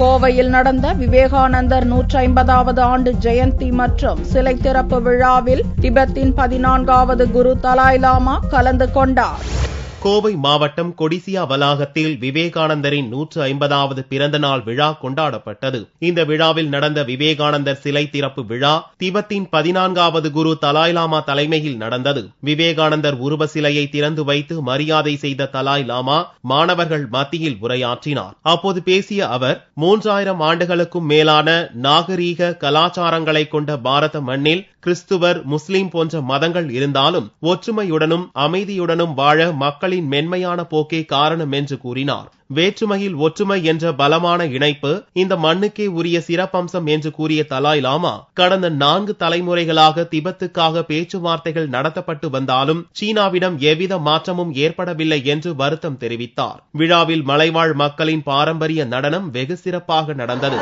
கோவையில் நடந்த விவேகானந்தர் 150வது ஆண்டு ஜெயந்தி மற்றும் சிலை திறப்பு விழாவில் திபெத்தின் 14வது குரு தலாய் லாமா கலந்து கொண்டார். கோவை மாவட்டம் கொடிசியா வளாகத்தில் விவேகானந்தரின் 150வது பிறந்த நாள் விழா கொண்டாடப்பட்டது. இந்த விழாவில் நடந்த விவேகானந்தர் சிலை திறப்பு விழா திபெத்தின் 14வது குரு தலாய் லாமா தலைமையில் நடந்தது. விவேகானந்தர் உருவ சிலையை திறந்து வைத்து மரியாதை செய்த தலாய் லாமா மாணவர்கள் மத்தியில் உரையாற்றினார். அப்போது பேசிய அவர் 3000 ஆண்டுகளுக்கும் மேலான நாகரீக கலாச்சாரங்களை கொண்ட பாரத மண்ணில் கிறிஸ்துவர், முஸ்லிம் போன்ற மதங்கள் இருந்தாலும் ஒற்றுமையுடனும் அமைதியுடனும் வாழ மக்களின் மென்மையான போக்கே காரணம் என்று கூறினார். வேற்றுமையில் ஒற்றுமை என்ற பலமான இணைப்பு இந்த மண்ணுக்கே உரிய சிறப்பம்சம் என்று கூறிய தலாய் லாமா, கடந்த 4 தலைமுறைகளாக திபெத்துக்காக பேச்சுவார்த்தைகள் நடத்தப்பட்டு வந்தாலும் சீனாவிடம் எவ்வித மாற்றமும் ஏற்படவில்லை என்று வருத்தம் தெரிவித்தார். விழாவில் மலைவாழ் மக்களின் பாரம்பரிய நடனம் வெகு சிறப்பாக நடந்தது.